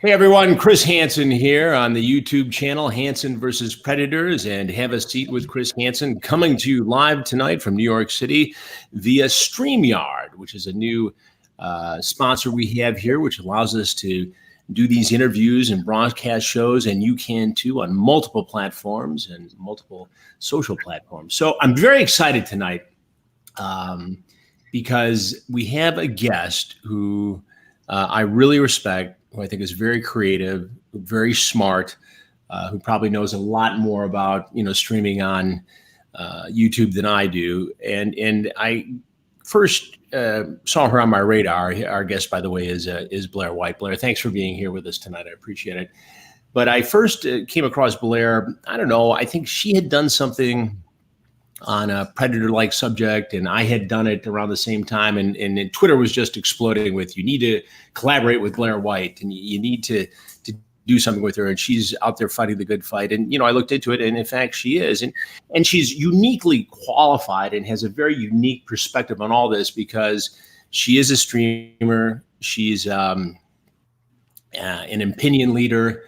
Hey everyone, Chris Hansen here on the YouTube channel Hansen versus Predators, and Have a Seat with Chris Hansen, coming to you live tonight from New York City via StreamYard, which is a new sponsor we have here, which allows us to do these interviews and broadcast shows, and you can too on multiple platforms and multiple social platforms. So I'm very excited tonight because we have a guest who I really respect, who I think is very creative, very smart, who probably knows a lot more about streaming on YouTube than I do. And I first saw her on my radar. Our guest, by the way, is Blair White. Blair, thanks for being here with us tonight. I appreciate it. But I first came across Blair. I don't know. I think she had done something on a predator-like subject, and I had done it around the same time, and Twitter was just exploding with, you need to collaborate with Blair White, and you need to do something with her, and she's out there fighting the good fight. And I looked into it, and in fact she is, and she's uniquely qualified and has a very unique perspective on all this, because she is a streamer, she's an opinion leader.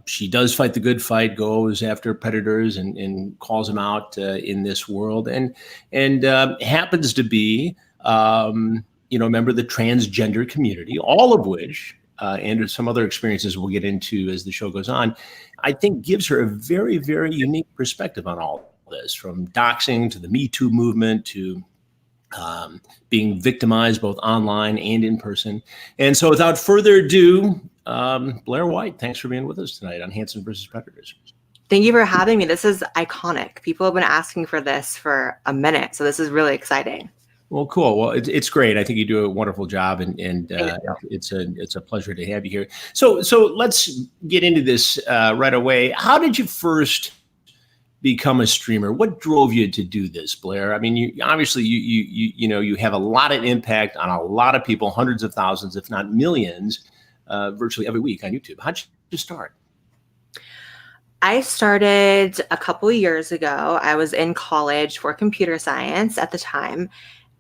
She does fight the good fight, goes after predators and calls them out in this world, and happens to be a member of the transgender community, all of which and some other experiences we'll get into as the show goes on, I think gives her a very, very unique perspective on all this, from doxing to the Me Too movement to being victimized both online and in person. And so without further ado, Blair White, thanks for being with us tonight on Hansen versus Predators. Thank you for having me. This is iconic. People have been asking for this for a minute, so this is really exciting. Well, cool. Well, it's great. I think you do a wonderful job, and it's a pleasure to have you here. So let's get into this right away. How did you first become a streamer? What drove you to do this, Blair? I mean, you obviously you have a lot of impact on a lot of people, hundreds of thousands, if not millions, virtually every week on YouTube. How'd you start? I started a couple of years ago. I was in college for computer science at the time,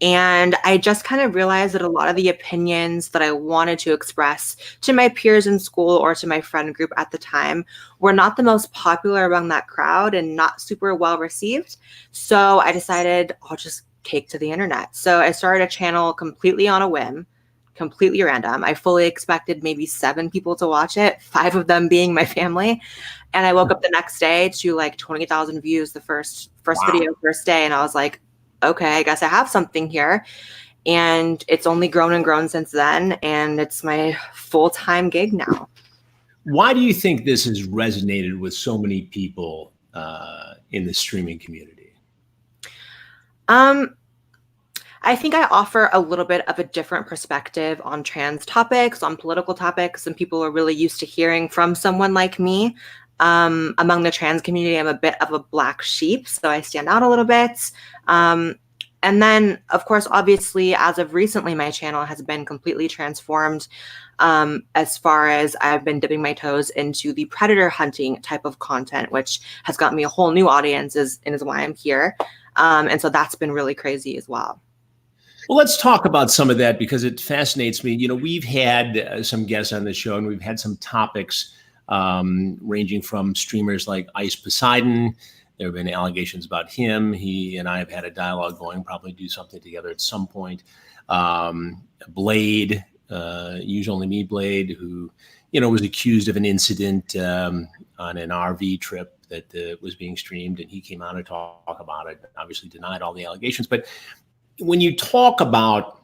and I just kind of realized that a lot of the opinions that I wanted to express to my peers in school or to my friend group at the time were not the most popular among that crowd and not super well received. So I decided I'll just take to the internet. So I started a channel completely on a whim, completely random. I fully expected maybe 7 people to watch it, 5 of them being my family. And I woke up the next day to like 20,000 views the first video, first day. And I was like, okay, I guess I have something here. And it's only grown and grown since then. And it's my full-time gig now. Why do you think this has resonated with so many people in the streaming community? I think I offer a little bit of a different perspective on trans topics, on political topics, and people are really used to hearing from someone like me. Among the trans community, I'm a bit of a black sheep, so I stand out a little bit. And then, of course, obviously, as of recently, my channel has been completely transformed as far as I've been dipping my toes into the predator hunting type of content, which has gotten me a whole new audience and is why I'm here. And so that's been really crazy as well. Well, let's talk about some of that, because it fascinates me. We've had some guests on the show, and we've had some topics ranging from streamers like Ice Poseidon. There have been allegations about him. He and I have had a dialogue going, probably do something together at some point. Blade, Use Only Me Blade, who, was accused of an incident on an RV trip that was being streamed, and he came out to talk about it, obviously denied all the allegations. But when you talk about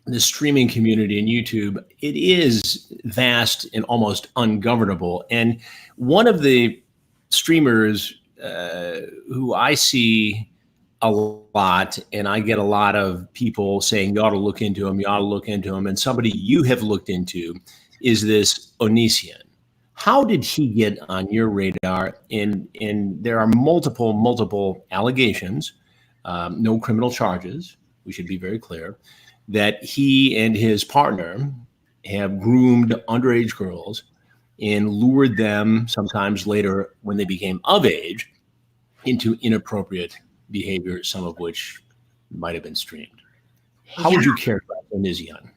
the streaming community and YouTube, it is vast and almost ungovernable. And one of the streamers who I see a lot, and I get a lot of people saying, you ought to look into him, you ought to look into him, and somebody you have looked into is this Onision. How did he get on your radar? And there are multiple allegations, no criminal charges, we should be very clear, that he and his partner have groomed underage girls and lured them, sometimes later when they became of age, into inappropriate behavior, some of which might have been streamed. How would you characterize Onision?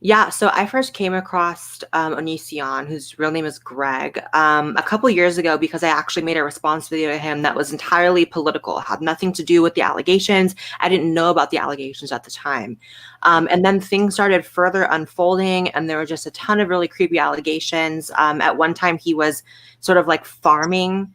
Yeah, so I first came across Onision, whose real name is Greg, a couple years ago because I actually made a response video to him that was entirely political, had nothing to do with the allegations. I didn't know about the allegations at the time. And then things started further unfolding, and there were just a ton of really creepy allegations. At one time, he was sort of like farming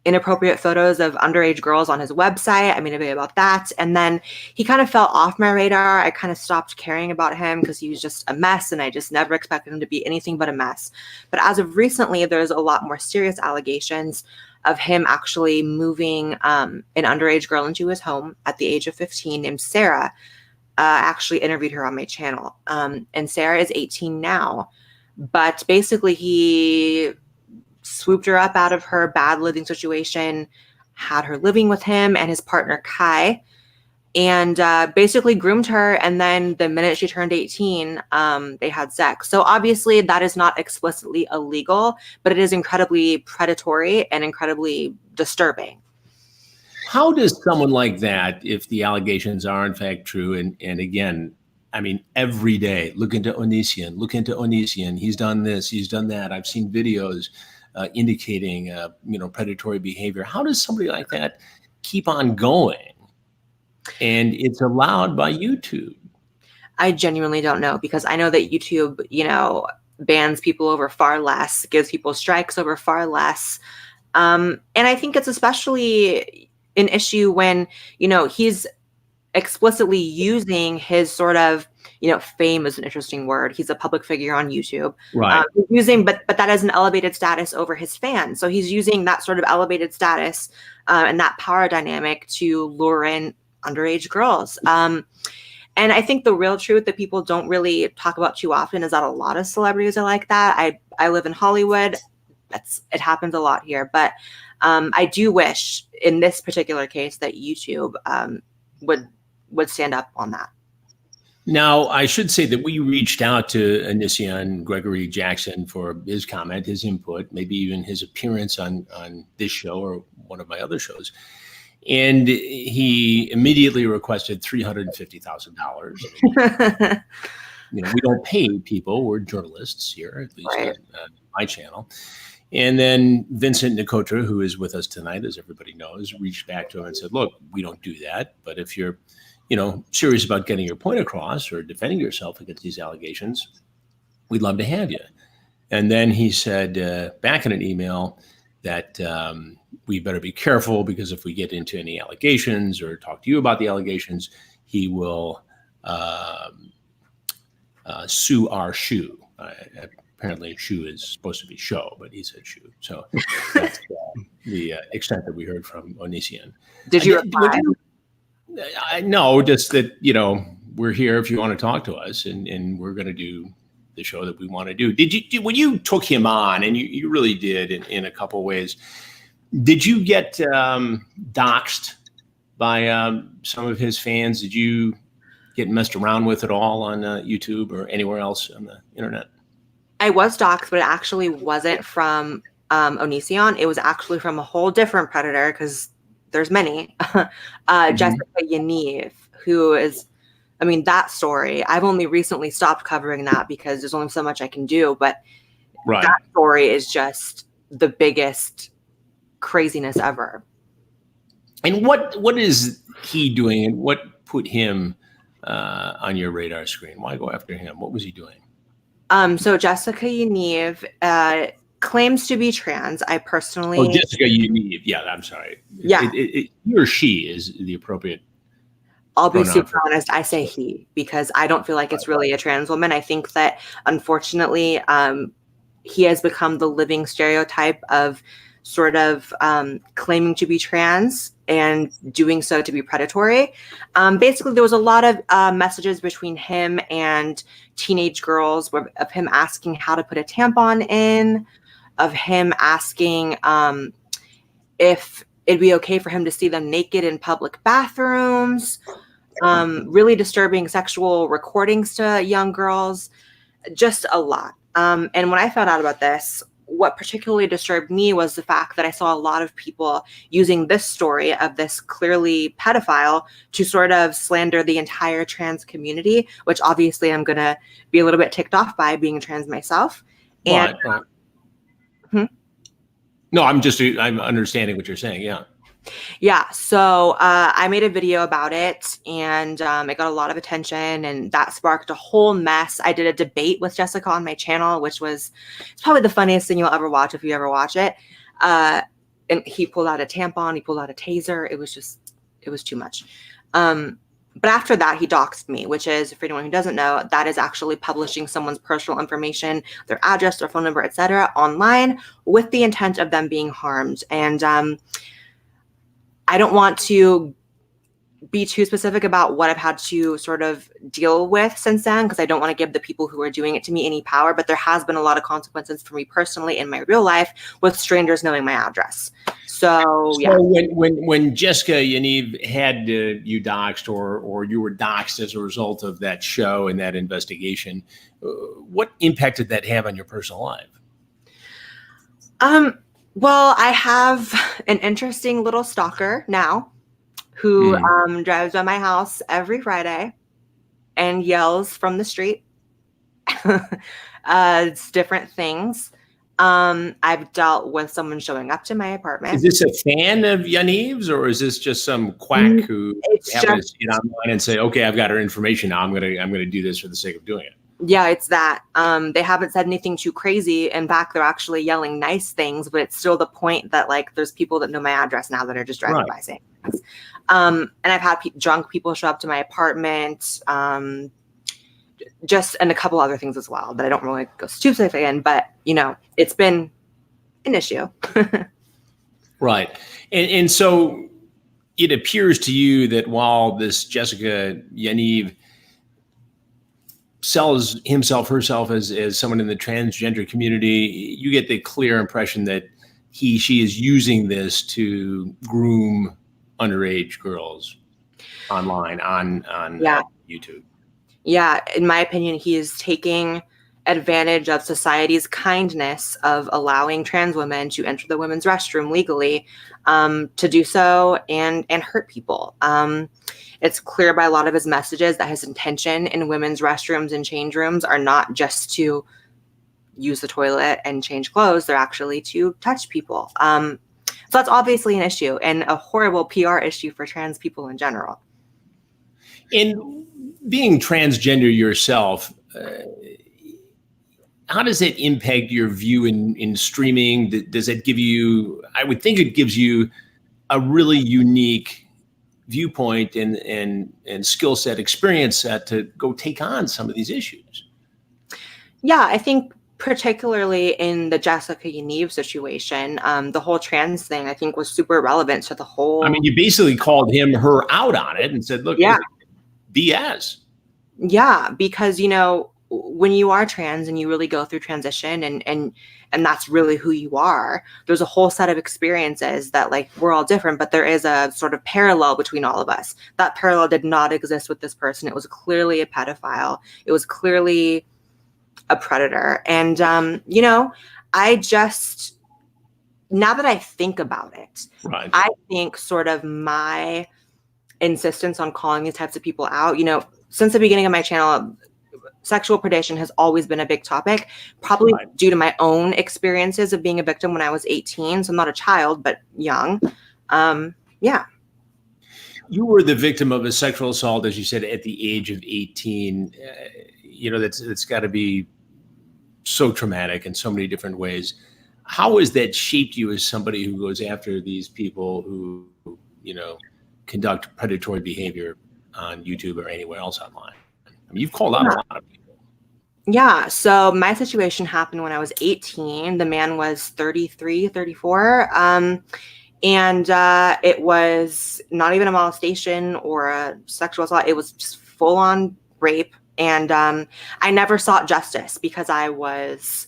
inappropriate photos of underage girls on his website. I made a video about that. And then he kind of fell off my radar. I kind of stopped caring about him because he was just a mess, and I just never expected him to be anything but a mess. But as of recently, there's a lot more serious allegations of him actually moving an underage girl into his home at the age of 15 named Sarah. I actually interviewed her on my channel. And Sarah is 18 now. But basically, he swooped her up out of her bad living situation, had her living with him and his partner, Kai, and basically groomed her. And then the minute she turned 18, they had sex. So obviously that is not explicitly illegal, but it is incredibly predatory and incredibly disturbing. How does someone like that, if the allegations are in fact true, and again, I mean, every day, look into Onision, he's done this, he's done that. I've seen videos indicating, predatory behavior. How does somebody like that keep on going? And it's allowed by YouTube. I genuinely don't know, because I know that YouTube, bans people over far less, gives people strikes over far less. And I think it's especially an issue when, he's explicitly using his sort of, fame is an interesting word. He's a public figure on YouTube, right? But that has an elevated status over his fans. So he's using that sort of elevated status and that power dynamic to lure in underage girls. And I think the real truth that people don't really talk about too often is that a lot of celebrities are like that. I live in Hollywood. It happens a lot here, but I do wish in this particular case that YouTube would stand up on that. Now, I should say that we reached out to Onision Gregory Jackson for his comment, his input, maybe even his appearance on this show or one of my other shows. And he immediately requested $350,000. We don't pay people. We're journalists here, at least on my channel. And then Vincent Nicotra, who is with us tonight, as everybody knows, reached back to him and said, look, we don't do that. But if you're serious about getting your point across or defending yourself against these allegations, we'd love to have you. And then he said back in an email that we better be careful, because if we get into any allegations or talk to you about the allegations, he will sue our shoe. Apparently shoe is supposed to be show, but he said shoe. So that's the extent that we heard from Onision. Did you reply? No, just that, we're here if you want to talk to us, and we're going to do the show that we want to do. Did you, when you took him on, and you really did in a couple of ways, did you get doxxed by some of his fans? Did you get messed around with at all on YouTube or anywhere else on the internet? I was doxxed, but it actually wasn't from Onision. It was actually from a whole different predator, because there's many. Jessica Yaniv, who is, that story, I've only recently stopped covering that because there's only so much I can do, but that story is just the biggest craziness ever. And what is he doing, and what put him on your radar screen? Why go after him? What was he doing? So Jessica Yaniv claims to be trans. I personally... Oh, Jessica Yaniv. Yeah, I'm sorry. Yeah. He or she is the appropriate... I'll be super honest. I say he, because I don't feel like it's really a trans woman. I think that, unfortunately, he has become the living stereotype of sort of claiming to be trans and doing so to be predatory. Basically, there was a lot of messages between him and teenage girls of him asking how to put a tampon in, of him asking if it'd be okay for him to see them naked in public bathrooms, really disturbing sexual recordings to young girls, just a lot. And when I found out about this, what particularly disturbed me was the fact that I saw a lot of people using this story of this clearly pedophile to sort of slander the entire trans community, which obviously I'm going to be a little bit ticked off by, being trans myself. And Right. No, I'm understanding what you're saying. Yeah. yeah, so I made a video about it, and it got a lot of attention, and that sparked a whole mess. I did a debate with Jessica on my channel, which was, it's probably the funniest thing you'll ever watch if you ever watch it. And he pulled out a tampon, he pulled out a taser. It was too much. But after that, he doxed me, which is, for anyone who doesn't know, that is actually publishing someone's personal information, their address, their phone number, etc., online with the intent of them being harmed. And I don't want to be too specific about what I've had to sort of deal with since then, because I don't want to give the people who are doing it to me any power, but there has been a lot of consequences for me personally in my real life with strangers knowing my address. So yeah. When Jessica Yaniv had you doxed, or you were doxed as a result of that show and that investigation, what impact did that have on your personal life? Well, I have an interesting little stalker now who drives by my house every Friday and yells from the street. It's different things. I've dealt with someone showing up to my apartment. Is this a fan of Yaniv's, or is this just some quack who happened to see it online and say, okay, I've got her information now, I'm gonna do this for the sake of doing it? Yeah, it's that. They haven't said anything too crazy. In fact, they're actually yelling nice things, but it's still the point that, like, there's people that know my address now that are just driving by saying things. And I've had drunk people show up to my apartment, and a couple other things as well that I don't really go too specific in, but, you know, it's been an issue. Right. And so it appears to you that while this Jessica Yaniv sells herself as someone in the transgender community, you get the clear impression that she is using this to groom underage girls online on YouTube. Yeah, in my opinion, he is taking advantage of society's kindness of allowing trans women to enter the women's restroom legally, to do so and hurt people. It's clear by a lot of his messages that his intention in women's restrooms and change rooms are not just to use the toilet and change clothes. They're actually to touch people. So that's obviously an issue, and a horrible PR issue for trans people in general. And being transgender yourself, how does it impact your view in streaming? Does it give you, I would think it gives you a really unique viewpoint and skill set, experience set to go take on some of these issues. Yeah, I think particularly in the Jessica Yaniv situation, the whole trans thing, I think, was super relevant to the whole. I mean, you basically called her out on it and said, look, BS. Yeah, because, you know, when you are trans and you really go through transition and that's really who you are, there's a whole set of experiences that, like, we're all different, but there is a sort of parallel between all of us. That parallel did not exist with this person. It was clearly a pedophile. It was clearly a predator. And, you know, now that I think about it, right, I think sort of my insistence on calling these types of people out, you know, since the beginning of my channel, sexual predation has always been a big topic, probably due to my own experiences of being a victim when I was 18. So I'm not a child, but young. Yeah. You were the victim of a sexual assault, as you said, at the age of 18. You know, it's got to be so traumatic in so many different ways. How has that shaped you as somebody who goes after these people who, you know, conduct predatory behavior on YouTube or anywhere else online? I mean, you've called out a lot of people. Yeah. So my situation happened when I was 18. The man was 33, 34. And it was not even a molestation or a sexual assault. It was just full on rape. And I never sought justice because I was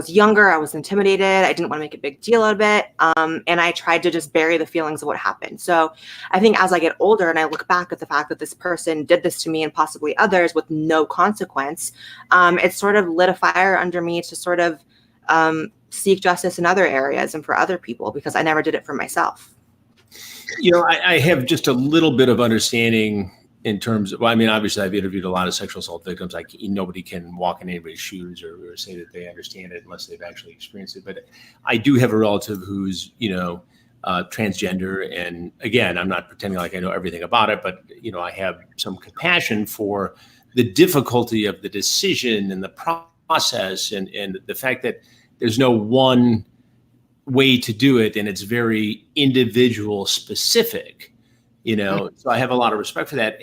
younger. I was intimidated. I didn't want to make a big deal out of it. And I tried to just bury the feelings of what happened. So I think as I get older and I look back at the fact that this person did this to me and possibly others with no consequence, it sort of lit a fire under me to sort of seek justice in other areas and for other people, because I never did it for myself. I have just a little bit of understanding in terms of, well, I mean, obviously I've interviewed a lot of sexual assault victims. Nobody can walk in anybody's shoes or say that they understand it unless they've actually experienced it. But I do have a relative who's, transgender. And again, I'm not pretending like I know everything about it, but, I have some compassion for the difficulty of the decision and the process and the fact that there's no one way to do it, and it's very individual specific, so I have a lot of respect for that.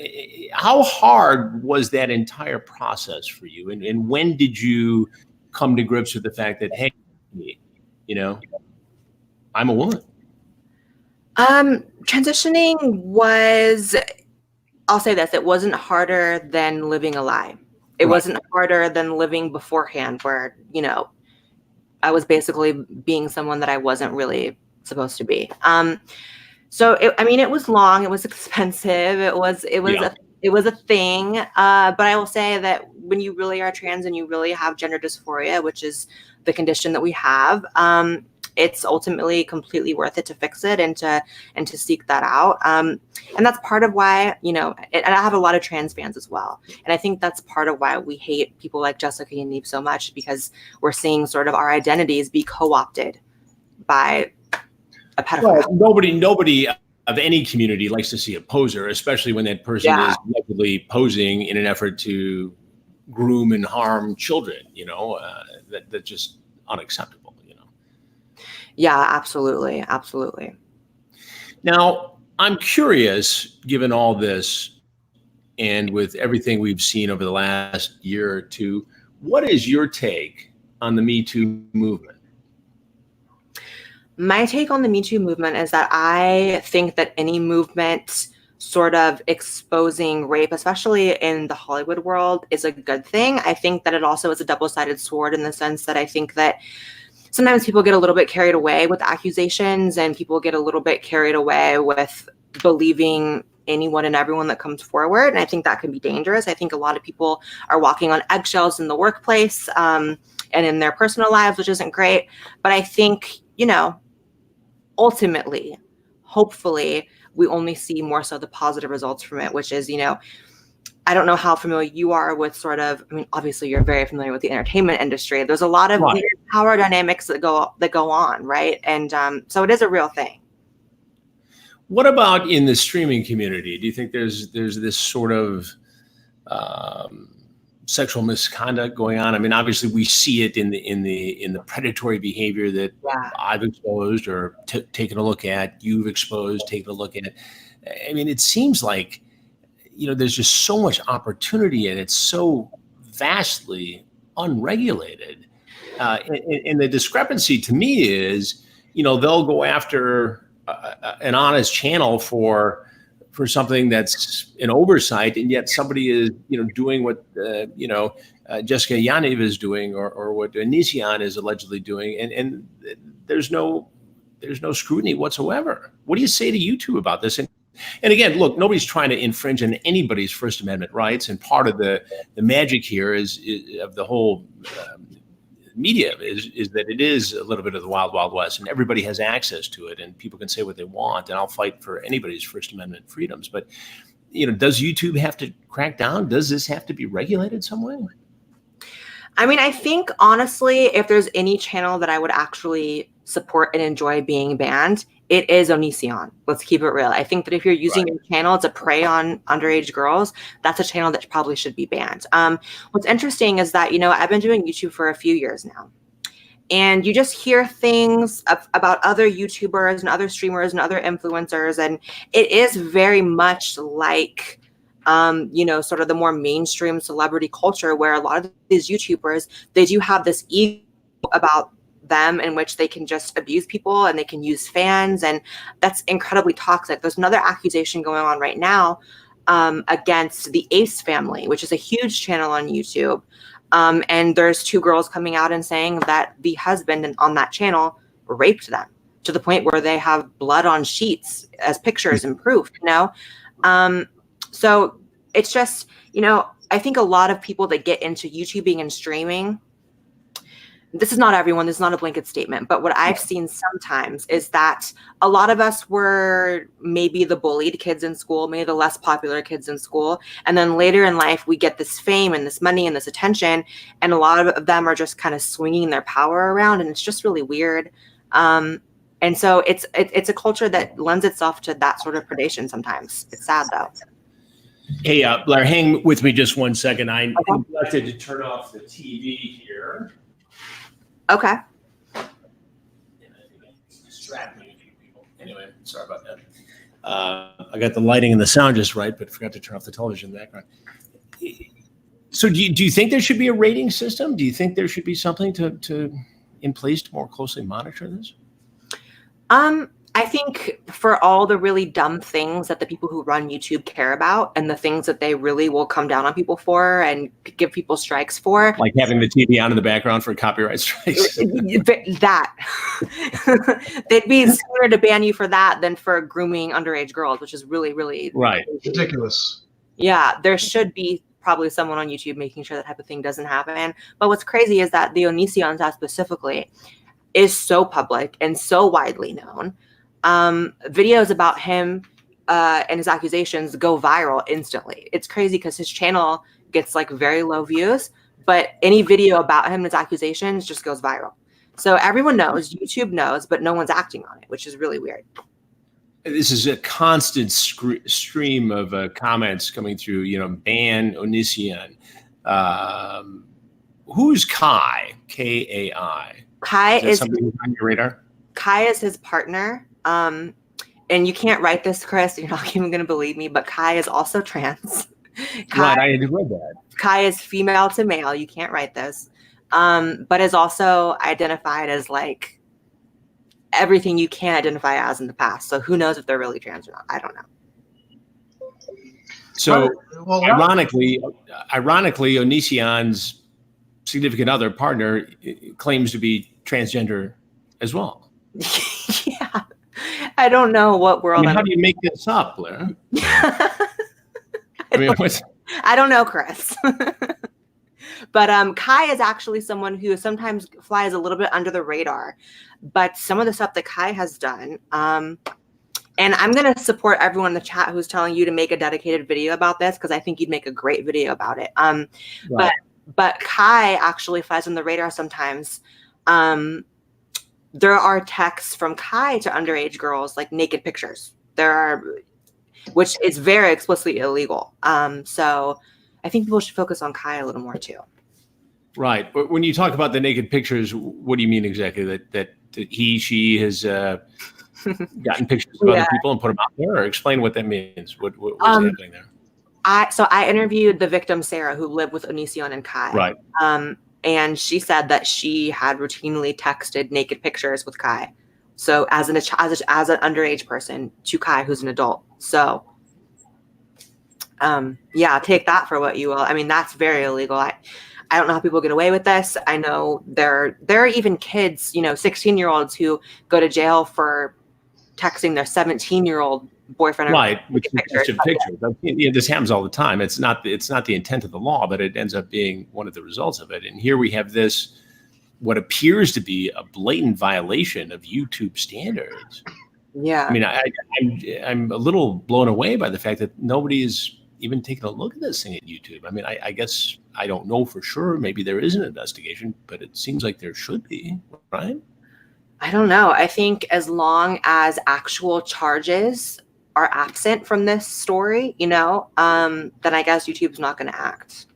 How hard was that entire process for you, and when did you come to grips with the fact that, hey, I'm a woman? Transitioning was, I'll say this, it wasn't harder than living a lie. It wasn't harder than living beforehand, where I was basically being someone that I wasn't really supposed to be. So it was long, it was expensive, it was a thing. But I will say that when you really are trans and you really have gender dysphoria, which is the condition that we have, it's ultimately completely worth it to fix it and to seek that out. And that's part of why, and I have a lot of trans fans as well. And I think that's part of why we hate people like Jessica Yaniv so much, because we're seeing sort of our identities be co-opted by a pedophile. Well, nobody of any community likes to see a poser, especially when that person is allegedly posing in an effort to groom and harm children, that's just unacceptable. Yeah, absolutely. Absolutely. Now, I'm curious, given all this and with everything we've seen over the last year or two, what is your take on the Me Too movement? My take on the Me Too movement is that I think that any movement sort of exposing rape, especially in the Hollywood world, is a good thing. I think that it also is a double-sided sword, in the sense that I think that sometimes people get a little bit carried away with accusations, and people get a little bit carried away with believing anyone and everyone that comes forward. And I think that can be dangerous. I think a lot of people are walking on eggshells in the workplace and in their personal lives, which isn't great. But I think, ultimately, hopefully, we only see more so the positive results from it, which is, I don't know how familiar you are with sort of, obviously you're very familiar with the entertainment industry. There's a lot of weird power dynamics that go on, right? And so it is a real thing. What about in the streaming community? Do you think there's this sort of sexual misconduct going on? Obviously we see it in the predatory behavior that I've exposed or taken a look at, you've exposed, taken a look at. It seems like there's just so much opportunity, and it's so vastly unregulated. And the discrepancy to me is, they'll go after an honest channel for something that's an oversight, and yet somebody is, doing what, Jessica Yaniv is doing, or what Onision is allegedly doing, and there's no scrutiny whatsoever. What do you say to YouTube about this? And again, look, nobody's trying to infringe on anybody's First Amendment rights. And part of the magic here is of the whole media is that it is a little bit of the wild, wild west, and everybody has access to it, and people can say what they want. And I'll fight for anybody's First Amendment freedoms. But, does YouTube have to crack down? Does this have to be regulated some way? I think, honestly, if there's any channel that I would actually support and enjoy being banned, it is Onision. Let's keep it real. I think that if you're using your channel to prey on underage girls, that's a channel that probably should be banned. What's interesting is that, I've been doing YouTube for a few years now, and you just hear things about other YouTubers and other streamers and other influencers, and it is very much like, sort of the more mainstream celebrity culture, where a lot of these YouTubers, they do have this ego about them in which they can just abuse people and they can use fans, and that's incredibly toxic. There's another accusation going on right now against the Ace family, which is a huge channel on YouTube, and there's two girls coming out and saying that the husband on that channel raped them to the point where they have blood on sheets as pictures and proof. So it's just, I think a lot of people that get into YouTubing and streaming, this is not everyone, this is not a blanket statement, but what I've seen sometimes is that a lot of us were maybe the bullied kids in school, maybe the less popular kids in school. And then later in life, we get this fame and this money and this attention. And a lot of them are just kind of swinging their power around. And it's just really weird. And so it's a culture that lends itself to that sort of predation sometimes. It's sad, though. Hey, Blair, hang with me just 1 second. I neglected to turn off the TV here. Okay. And I think it's distracting a few people. Anyway, sorry about that. I got the lighting and the sound just right, but forgot to turn off the television in the background. So do you think there should be a rating system? Do you think there should be something to in place to more closely monitor this? I think for all the really dumb things that the people who run YouTube care about and the things that they really will come down on people for and give people strikes for. Like having the TV on in the background for copyright strikes. That. They'd be sooner to ban you for that than for grooming underage girls, which is really, really ridiculous. Yeah, there should be probably someone on YouTube making sure that type of thing doesn't happen. But what's crazy is that the Onision stuff specifically is so public and so widely known. Videos about him and his accusations go viral instantly. It's crazy because his channel gets like very low views, but any video about him and his accusations just goes viral. So everyone knows, YouTube knows, but no one's acting on it, which is really weird. This is a constant stream of comments coming through, ban Onision. Who's Kai? Kai. Kai is something on your radar? Kai is his partner. And you can't write this, Chris. You're not even going to believe me, but Kai is also trans. Right, I had read that. Kai is female to male. You can't write this. But is also identified as like everything you can identify as in the past. So who knows if they're really trans or not? I don't know. So ironically, Onision's significant other partner claims to be transgender as well. Yeah. I don't know what world. How do you make this up, Blair? I don't know, Chris. But Kai is actually someone who sometimes flies a little bit under the radar. But some of the stuff that Kai has done, and I'm going to support everyone in the chat who's telling you to make a dedicated video about this because I think you'd make a great video about it. Right. But Kai actually flies on the radar sometimes. There are texts from Kai to underage girls, like naked pictures. Which is very explicitly illegal. So I think people should focus on Kai a little more too. Right. But when you talk about the naked pictures, what do you mean exactly? That she has gotten pictures of other people and put them out there? Or explain what that means. What's happening there? I interviewed the victim, Sarah, who lived with Onision and Kai. Right. And she said that she had routinely texted naked pictures with Kai. So as an underage person to Kai, who's an adult. So, take that for what you will. I mean, that's very illegal. I don't know how people get away with this. I know there are even kids, 16-year-olds who go to jail for texting their 17-year-old boyfriend. Right, which is just a picture. This happens all the time. It's not the intent of the law, but it ends up being one of the results of it. And here we have this, what appears to be a blatant violation of YouTube standards. Yeah. I mean, I'm a little blown away by the fact that nobody is even taking a look at this thing at YouTube. I mean, I guess I don't know for sure. Maybe there is an investigation, but it seems like there should be, right? I don't know. I think as long as actual charges are absent from this story, then I guess YouTube's not going to act.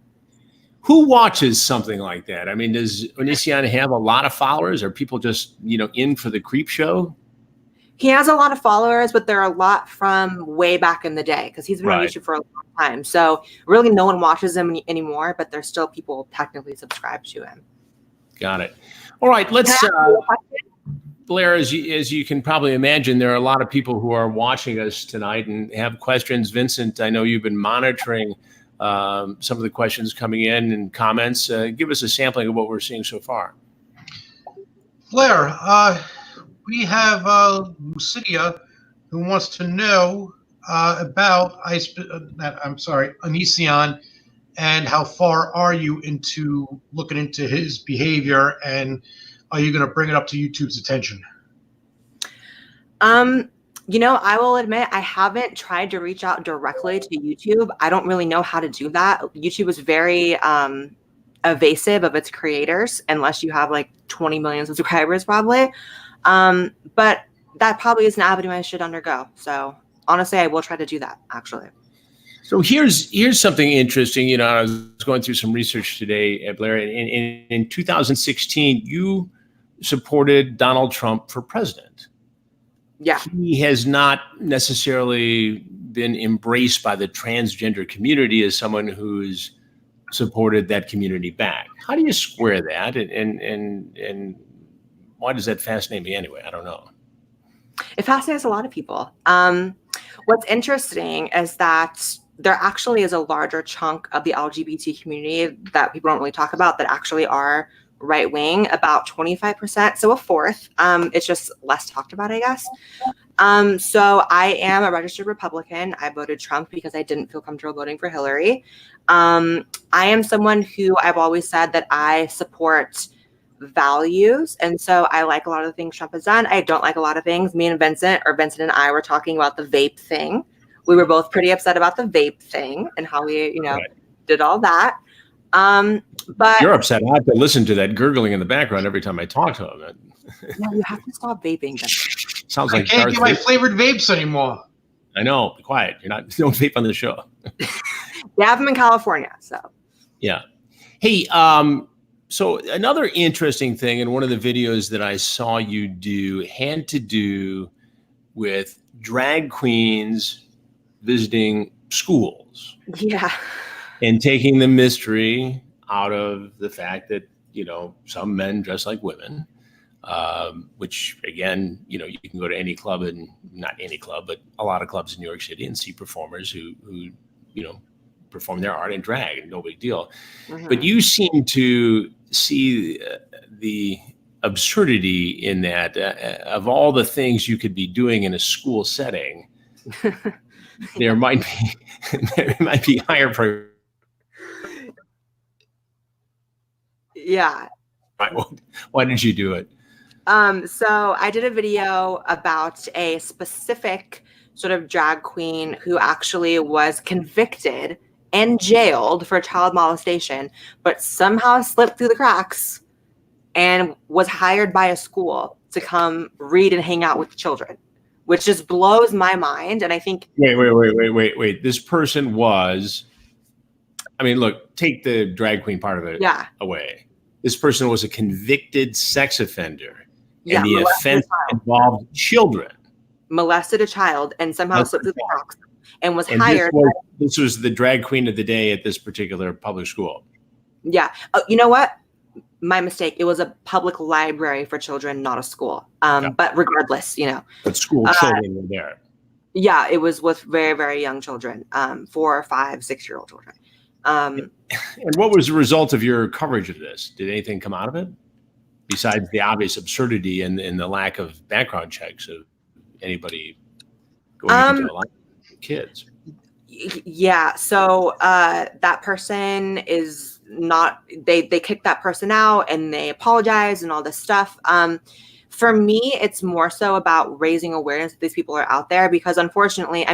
Who watches something like that? I mean, does Onision have a lot of followers? Are people just, in for the creep show? He has a lot of followers, but they're a lot from way back in the day because he's been on YouTube for a long time. So really no one watches him anymore, but there's still people technically subscribed to him. Got it. All right, let's Blair, as you can probably imagine, there are a lot of people who are watching us tonight and have questions. Vincent, I know you've been monitoring some of the questions coming in and comments. Give us a sampling of what we're seeing so far. Blair, we have Lucidia who wants to know about Onision And how far are you into looking into his behavior, and are you going to bring it up to YouTube's attention? I will admit I haven't tried to reach out directly to YouTube. I don't really know how to do that. YouTube is very evasive of its creators unless you have like 20 million subscribers probably. But that probably is an avenue I should undergo. So honestly, I will try to do that actually. So here's something interesting. I was going through some research today at Blair. In 2016, you supported Donald Trump for president. Yeah. He has not necessarily been embraced by the transgender community as someone who's supported that community back. How do you square that? And why does that fascinate me anyway? I don't know. It fascinates a lot of people. What's interesting is that there actually is a larger chunk of the LGBT community that people don't really talk about that actually are right wing, about 25%, so a fourth. It's just less talked about, I guess. So I am a registered Republican. I voted Trump because I didn't feel comfortable voting for Hillary. I am someone who I've always said that I support values, and so I like a lot of the things Trump has done. I don't like a lot of things. Me and Vincent and I were talking about the vape thing. We were both pretty upset about the vape thing and how we, right, did all that. But you're upset. I have to listen to that gurgling in the background every time I talk to him. No, you have to stop vaping. Sounds like I can't get my flavored vapes anymore. I know. Be quiet. Don't vape on the show. They have them in California, so. Yeah. Hey, so another interesting thing in one of the videos that I saw you do had to do with drag queens visiting schools. Yeah. And taking the mystery out of the fact that, some men dress like women, which again, you can go to any club, and not any club, but a lot of clubs in New York City and see performers who perform their art in drag, and no big deal. Mm-hmm. But you seem to see the absurdity in that of all the things you could be doing in a school setting, there might be higher priority. Yeah. Why did you do it? So I did a video about a specific sort of drag queen who actually was convicted and jailed for child molestation, but somehow slipped through the cracks and was hired by a school to come read and hang out with the children, which just blows my mind. And I think— Wait. This person was, look, take the drag queen part of it away. This person was a convicted sex offender, and the offense involved children. Molested a child and somehow slipped through the cracks and was hired. This was the drag queen of the day at this particular public school. Yeah. Oh, you know what? My mistake. It was a public library for children, not a school. But regardless, But school children were there. Yeah, it was with very, very young children, 4, 5, 6-year-old children. And what was the result of your coverage of this? Did anything come out of it besides the obvious absurdity and the lack of background checks of anybody going into a lot of kids? Yeah. So that person is not— they kicked that person out and they apologized and all this stuff. For me, it's more so about raising awareness that these people are out there, because unfortunately,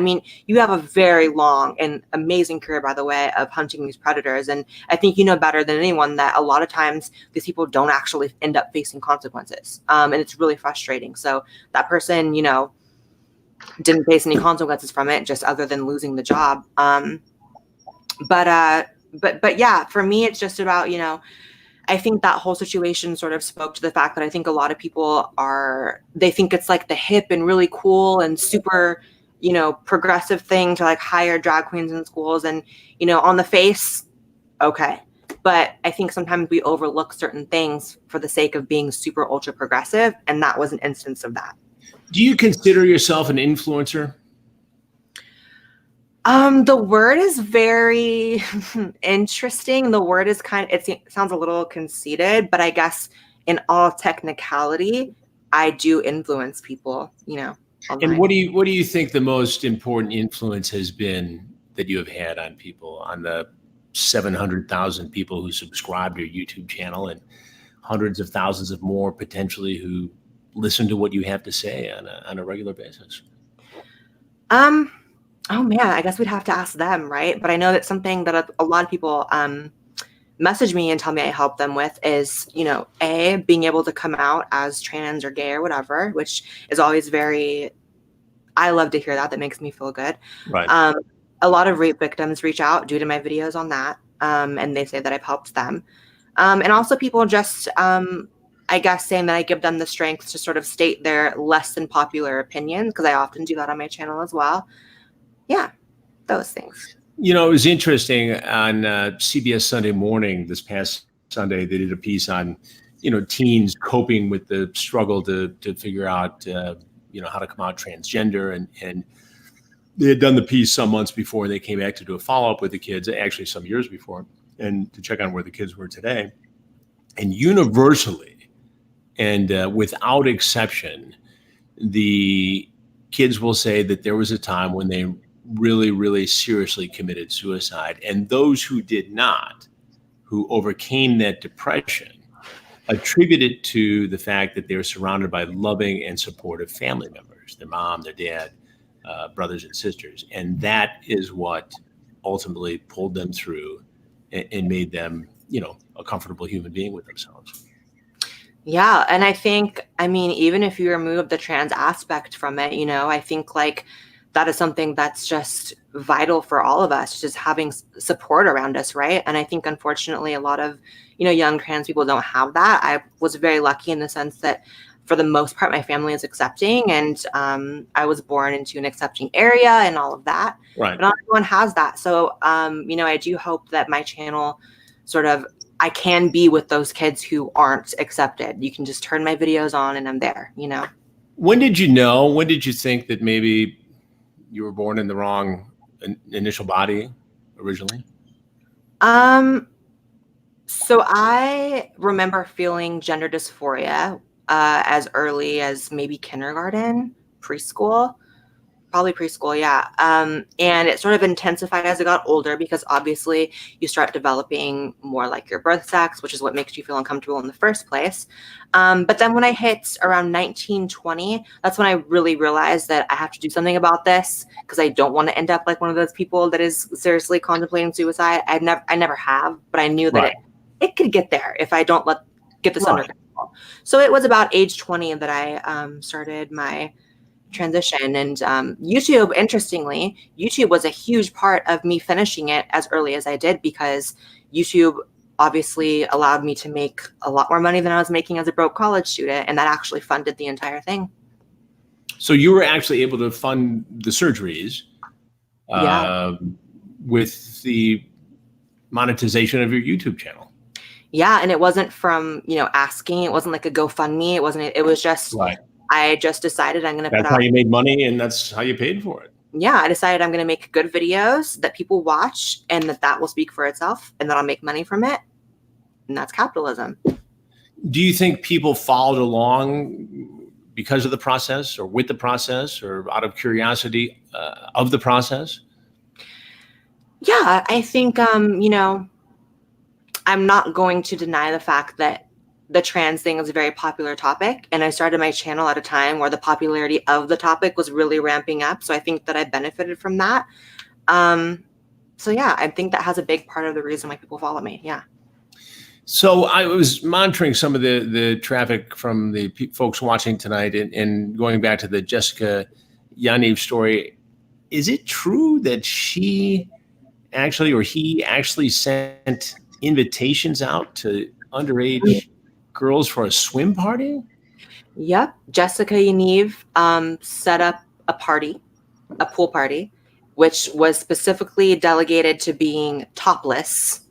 you have a very long and amazing career, by the way, of hunting these predators. And I think you know better than anyone that a lot of times these people don't actually end up facing consequences. And it's really frustrating. So that person, didn't face any consequences from it, just other than losing the job. But yeah, for me, it's just about, I think that whole situation sort of spoke to the fact that I think a lot of people they think it's like the hip and really cool and super, progressive thing to like hire drag queens in schools, and, on the face, okay. But I think sometimes we overlook certain things for the sake of being super ultra progressive. And that was an instance of that. Do you consider yourself an influencer? The word is very interesting. The word is it sounds a little conceited, but I guess in all technicality, I do influence people, online. And what do you think the most important influence has been that you have had on people on the 700,000 people who subscribe to your YouTube channel and hundreds of thousands of more potentially who listen to what you have to say on a regular basis? Oh man, I guess we'd have to ask them, right? But I know that something that a lot of people message me and tell me I help them with is, being able to come out as trans or gay or whatever, which is always I love to hear that. That makes me feel good. Right. A lot of rape victims reach out due to my videos on that, and they say that I've helped them. And also people just, I guess, saying that I give them the strength to sort of state their less than popular opinions, because I often do that on my channel as well. Yeah, those things. It was interesting on CBS Sunday Morning this past Sunday. They did a piece on, teens coping with the struggle to figure out, how to come out transgender. And they had done the piece some months before. They came back to do a follow-up with the kids, actually some years before, and to check on where the kids were today. And universally, and without exception, the kids will say that there was a time when they really, really seriously committed suicide. And those who did not, who overcame that depression, attribute it to the fact that they were surrounded by loving and supportive family members, their mom, their dad, brothers and sisters. And that is what ultimately pulled them through and made them, a comfortable human being with themselves. Yeah. And I think, even if you remove the trans aspect from it, I think that is something that's just vital for all of us, just having support around us, right? And I think, unfortunately, a lot of, young trans people don't have that. I was very lucky in the sense that, for the most part, my family is accepting, and I was born into an accepting area and all of that. Right. But not everyone has that. So, I do hope that my channel I can be with those kids who aren't accepted. You can just turn my videos on and I'm there, When did you think that maybe you were born in the wrong initial body originally? So I remember feeling gender dysphoria as early as maybe kindergarten, probably preschool. Yeah. And it sort of intensified as I got older, because obviously you start developing more like your birth sex, which is what makes you feel uncomfortable in the first place. But then when I hit around 19, 20, that's when I really realized that I have to do something about this, because I don't want to end up like one of those people that is seriously contemplating suicide. I never have, but I knew that Right. it could get there if I don't get this under control. So it was about age 20 that I started my transition. And YouTube, interestingly, YouTube was a huge part of me finishing it as early as I did, because YouTube obviously allowed me to make a lot more money than I was making as a broke college student. And that actually funded the entire thing. So you were actually able to fund the surgeries with the monetization of your YouTube channel. Yeah. And it wasn't from, asking. It wasn't like a GoFundMe. It was just, Right. I just decided I'm going to put out. That's how you made money, and that's how you paid for it. Yeah, I decided I'm going to make good videos that people watch, and that will speak for itself, and that I'll make money from it. And that's capitalism. Do you think people followed along because of the process, or with the process, or out of curiosity of the process? Yeah, I think, I'm not going to deny the fact that the trans thing is a very popular topic. And I started my channel at a time where the popularity of the topic was really ramping up. So I think that I benefited from that. So yeah, I think that has a big part of the reason why people follow me. Yeah. So I was monitoring some of the traffic from the folks watching tonight, and going back to the Jessica Yaniv story. Is it true that he actually sent invitations out to underage girls for a swim party? Yep. Jessica Yaniv set up a pool party, which was specifically delegated to being topless,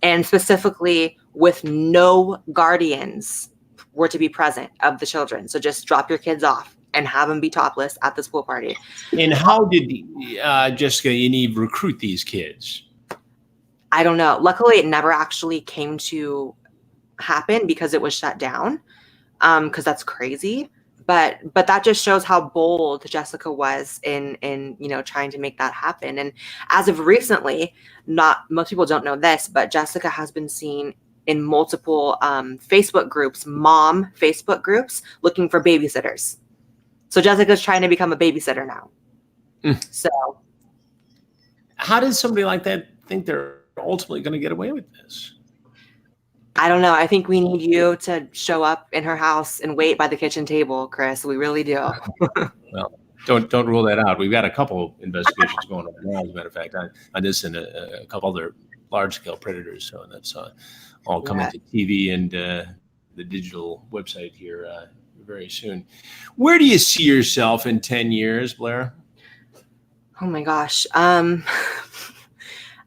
and specifically with no guardians were to be present of the children. So just drop your kids off and have them be topless at this pool party. And how did Jessica Yaniv recruit these kids? I don't know. Luckily, it never actually came to happen because it was shut down, because that's crazy. but that just shows how bold Jessica was in trying to make that happen. And as of recently, not most people don't know this, but Jessica has been seen in multiple Facebook groups, mom Facebook groups, looking for babysitters. So Jessica's trying to become a babysitter now. So how does somebody like that think they're ultimately going to get away with this? I don't know. I think we need you to show up in her house and wait by the kitchen table, Chris. We really do. Well, don't rule that out. We've got a couple investigations going on now, as a matter of fact, on this and a couple other large-scale predators. So that's all coming to TV and the digital website here very soon. Where do you see yourself in 10 years, Blair? Oh my gosh.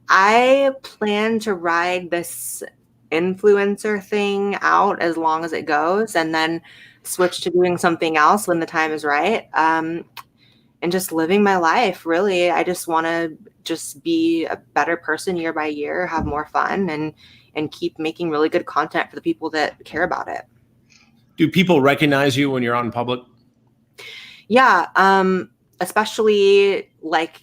I plan to ride this influencer thing out as long as it goes, and then switch to doing something else when the time is right. And just living my life, really. I just want to just be a better person year by year, have more fun, and keep making really good content for the people that care about it. Do people recognize you when you're out in public? Yeah. Especially like,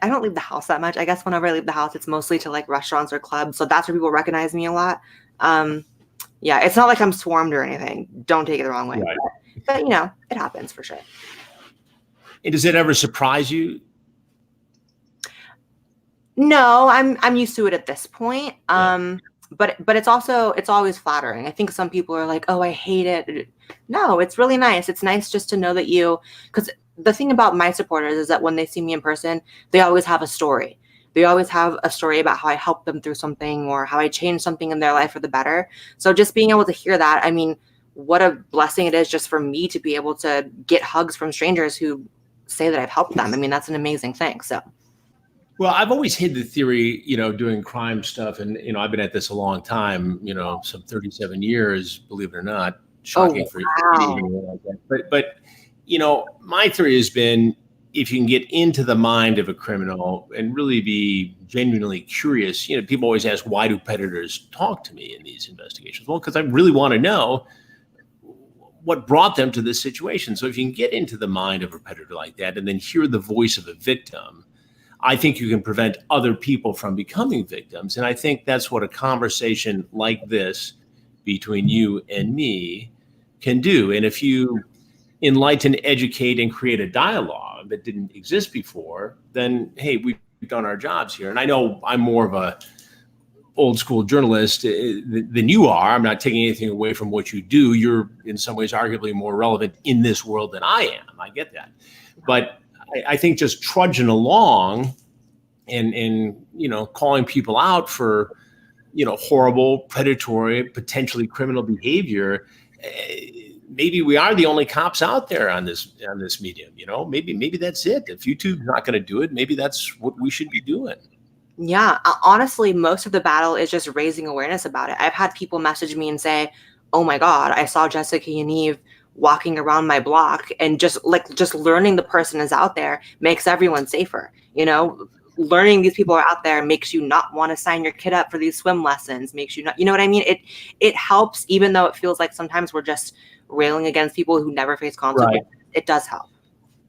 I don't leave the house that much. I guess whenever I leave the house, it's mostly to like restaurants or clubs. So that's where people recognize me a lot. Yeah, it's not like I'm swarmed or anything. Don't take it the wrong way. Right. But it happens for sure. And does it ever surprise you? No, I'm used to it at this point. But it's always flattering. I think some people are like, oh, I hate it. No, it's really nice. It's nice just to know that because the thing about my supporters is that when they see me in person, they always have a story. They always have a story about how I helped them through something or how I changed something in their life for the better. So just being able to hear that, I mean, what a blessing it is just for me to be able to get hugs from strangers who say that I've helped them. I mean, that's an amazing thing. So. Well, I've always had the theory, doing crime stuff, and I've been at this a long time, some 37 years, believe it or not. Shocking for you. But my theory has been, if you can get into the mind of a criminal and really be genuinely curious, people always ask, why do predators talk to me in these investigations? Well, because I really want to know what brought them to this situation. So if you can get into the mind of a predator like that and then hear the voice of a victim, I think you can prevent other people from becoming victims. And I think that's what a conversation like this between you and me can do. And if you enlighten, educate, and create a dialogue that didn't exist before, then, hey, we've done our jobs here. And I know I'm more of a old school journalist than you are. I'm not taking anything away from what you do. You're in some ways arguably more relevant in this world than I am. I get that. But I think just trudging along and calling people out for, horrible, predatory, potentially criminal behavior, maybe we are the only cops out there on this medium. Maybe that's it. If YouTube's not going to do it, maybe that's what we should be doing. Yeah, honestly, most of the battle is just raising awareness about it. I've had people message me and say, "Oh my God, I saw Jessica Yaniv walking around my block," and just learning the person is out there makes everyone safer. Learning these people are out there makes you not want to sign your kid up for these swim lessons, makes you not, you know what I mean? It helps, even though it feels like sometimes we're just railing against people who never face consequences. Right. It does help.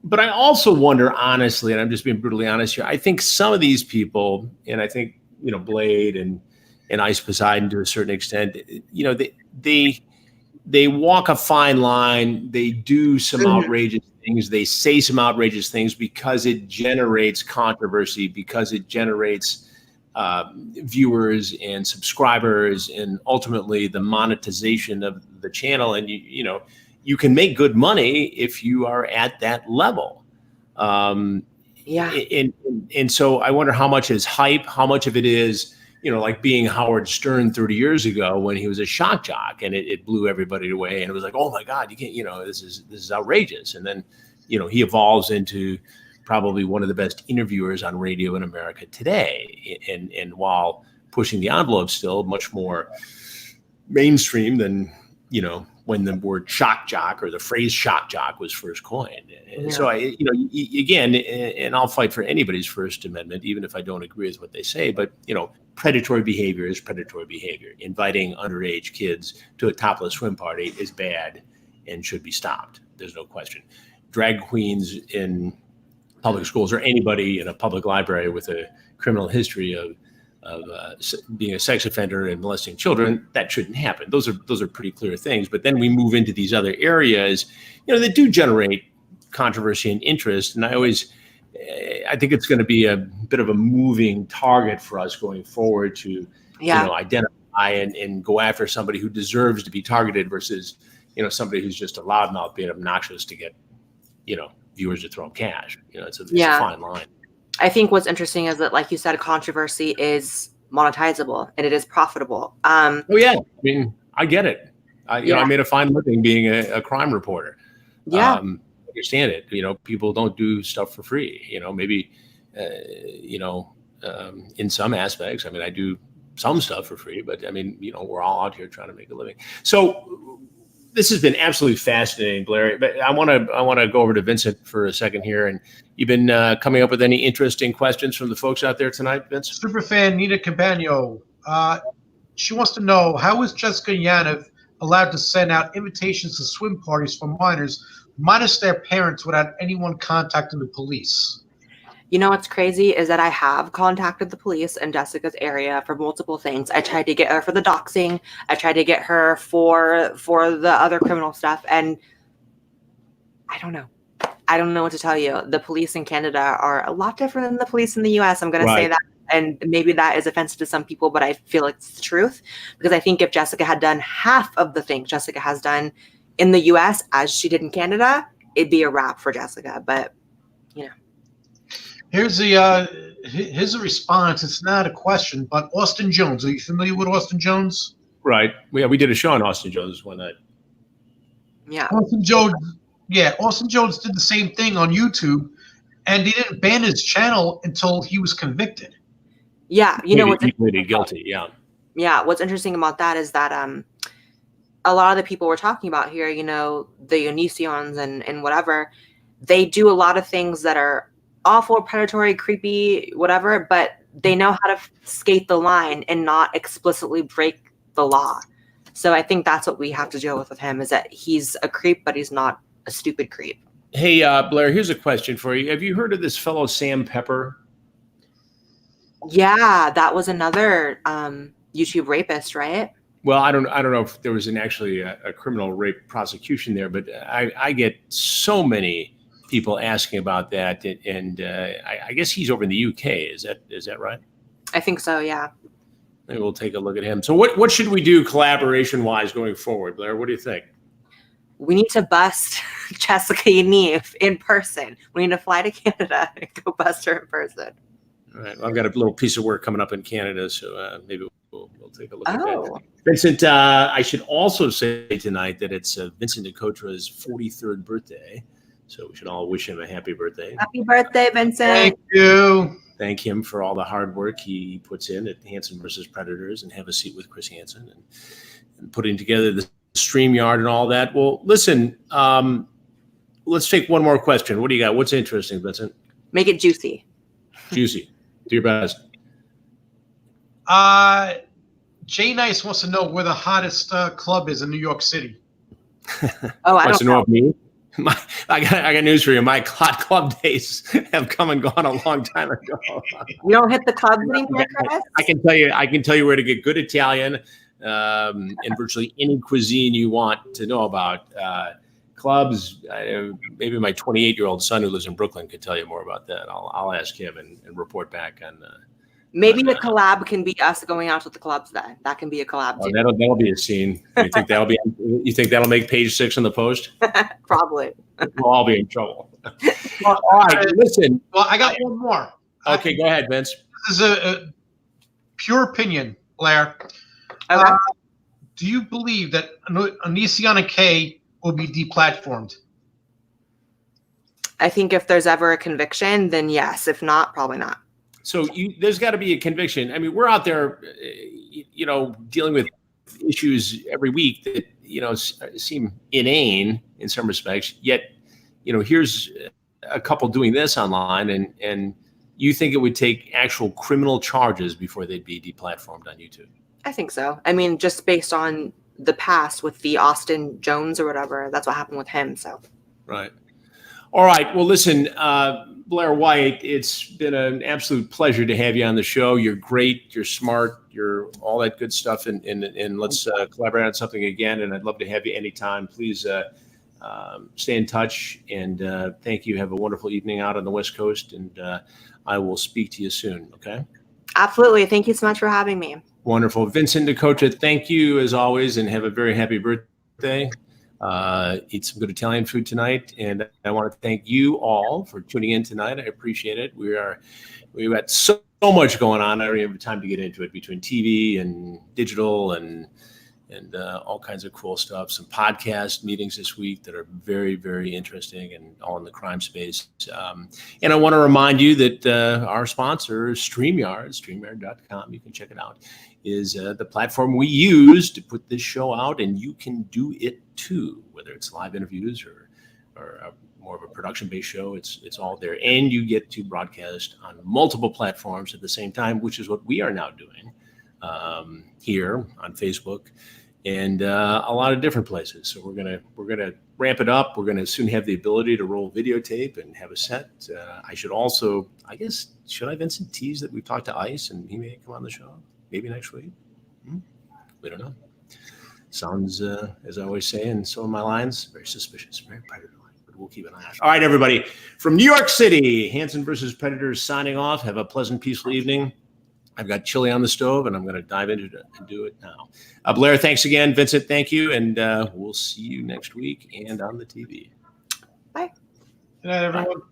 But I also wonder, honestly, and I'm just being brutally honest here, I think some of these people, and I think, Blade and Ice Poseidon to a certain extent, they walk a fine line. They do some outrageous things. They say some outrageous things because it generates controversy, because it generates viewers and subscribers, and ultimately the monetization of the channel. And you can make good money if you are at that level. Yeah. And so I wonder how much is hype, how much of it is, like being Howard Stern 30 years ago when he was a shock jock and it blew everybody away. And it was like, oh my God, you can't, this is outrageous. And then, he evolves into probably one of the best interviewers on radio in America today. And while pushing the envelope, still much more mainstream than, when the word shock jock or the phrase shock jock was first coined. Yeah. So again, and I'll fight for anybody's First Amendment, even if I don't agree with what they say, but predatory behavior is predatory behavior. Inviting underage kids to a topless swim party is bad and should be stopped. There's no question. Drag queens in public schools or anybody in a public library with a criminal history of being a sex offender and molesting children, that shouldn't happen. Those are pretty clear things. But then we move into these other areas, that do generate controversy and interest. And I think it's going to be a bit of a moving target for us going forward to, identify and go after somebody who deserves to be targeted versus, somebody who's just a loudmouth being obnoxious to get, viewers to throw them cash. It's a fine line. I think what's interesting is that, like you said, controversy is monetizable and it is profitable. Oh yeah, I mean, I get it. I made a fine living being a crime reporter. Yeah, understand it. People don't do stuff for free. Maybe, in some aspects. I mean, I do some stuff for free, but I mean, we're all out here trying to make a living. So this has been absolutely fascinating, Blair. But I want to go over to Vincent for a second here. And you've been coming up with any interesting questions from the folks out there tonight, Vince? Superfan Nina Campagno. She wants to know, how is Jessica Yaniv allowed to send out invitations to swim parties for minors, minus their parents, without anyone contacting the police? What's crazy is that I have contacted the police in Jessica's area for multiple things. I tried to get her for the doxing. I tried to get her for the other criminal stuff. And I don't know. I don't know what to tell you. The police in Canada are a lot different than the police in the US. I'm going to say that. And maybe that is offensive to some people, but I feel it's the truth. Because I think if Jessica had done half of the things Jessica has done in the US as she did in Canada, it'd be a wrap for Jessica. But, Here's a response. It's not a question, but Austin Jones. Are you familiar with Austin Jones? Right. We did a show on Austin Jones one night. Yeah. Austin Jones did the same thing on YouTube, and he didn't ban his channel until he was convicted. Yeah. He pleaded guilty. Yeah. Yeah. What's interesting about that is that a lot of the people we're talking about here, the Onisions and whatever, they do a lot of things that are awful, predatory, creepy, whatever, but they know how to skate the line and not explicitly break the law. So I think that's what we have to deal with him, is that he's a creep, but he's not a stupid creep. Hey, Blair, here's a question for you. Have you heard of this fellow Sam Pepper? Yeah, that was another YouTube rapist, right? Well, I don't know if there was actually a criminal rape prosecution there, but I get so many people asking about that, and I guess he's over in the UK. Is that right? I think so. Yeah. Maybe we'll take a look at him. So what should we do collaboration wise going forward, Blair? What do you think? We need to bust Jessica Yaniv in person. We need to fly to Canada and go bust her in person. All right. Well, I've got a little piece of work coming up in Canada, so maybe we'll take a look at that. Vincent, I should also say tonight that it's Vincent Nicotra's 43rd birthday. So we should all wish him a happy birthday. Happy birthday, Vincent. Thank you. Thank him for all the hard work he puts in at Hansen versus Predators and Have a Seat with Chris Hansen and putting together the StreamYard and all that. Well, listen, let's take one more question. What do you got? What's interesting, Vincent? Make it juicy. Juicy. Do your best. Jay Nice wants to know where the hottest club is in New York City. Oh, I don't know. Me? I got news for you. My hot club days have come and gone a long time ago. You don't hit the clubs anymore, Chris? I can tell you where to get good Italian and virtually any cuisine you want to know about. Clubs, maybe my 28-year-old son who lives in Brooklyn could tell you more about that. I'll ask him and report back on. Maybe the collab can be us going out to the clubs. That can be a collab too. That'll be a scene. You think that'll make page 6 in the Post? Probably. We'll all be in trouble. Well, all right, listen. Well, I got one more. Okay, go ahead, Vince. This is a pure opinion, Blair. Okay. Do you believe that Onision and Kai will be deplatformed? I think if there's ever a conviction, then yes. If not, probably not. So there's got to be a conviction. I mean, we're out there, dealing with issues every week that, seem inane in some respects. Yet, here's a couple doing this online, and you think it would take actual criminal charges before they'd be deplatformed on YouTube? I think so. I mean, just based on the past with the Austin Jones or whatever, that's what happened with him. So Right. All right. Well, listen, Blair White, it's been an absolute pleasure to have you on the show. You're great. You're smart. You're all that good stuff. And let's collaborate on something again. And I'd love to have you anytime. Please stay in touch. And thank you. Have a wonderful evening out on the West Coast. And I will speak to you soon. Okay. Absolutely. Thank you so much for having me. Wonderful. Vincent Dakota, thank you as always, and have a very happy birthday. Eat some good Italian food tonight. And I want to thank you all for tuning in tonight. I appreciate it. We've got so much going on. I don't even have time to get into it between TV and digital and all kinds of cool stuff. Some podcast meetings this week that are very, very interesting and all in the crime space. And I want to remind you that our sponsor, StreamYard.com, you can check it out, is the platform we use to put this show out, and you can do it too, whether it's live interviews or more of a production-based show. It's all there, and you get to broadcast on multiple platforms at the same time, which is what we are now doing here on Facebook and a lot of different places. So we're gonna ramp it up. We're gonna soon have the ability to roll videotape and have a set. I should also, I guess, should I, Vincent, tease that we've talked to Ice and he may come on the show maybe next week? We don't know. Sounds, as I always say in some of my lines, very suspicious, very predator-like, but we'll keep an eye out. All right, everybody, from New York City, Hansen versus Predators signing off. Have a pleasant, peaceful evening. I've got chili on the stove, and I'm going to dive into it and do it now. Blair, thanks again. Vincent, thank you, and we'll see you next week and on the TV. Bye. Good night, everyone. Bye.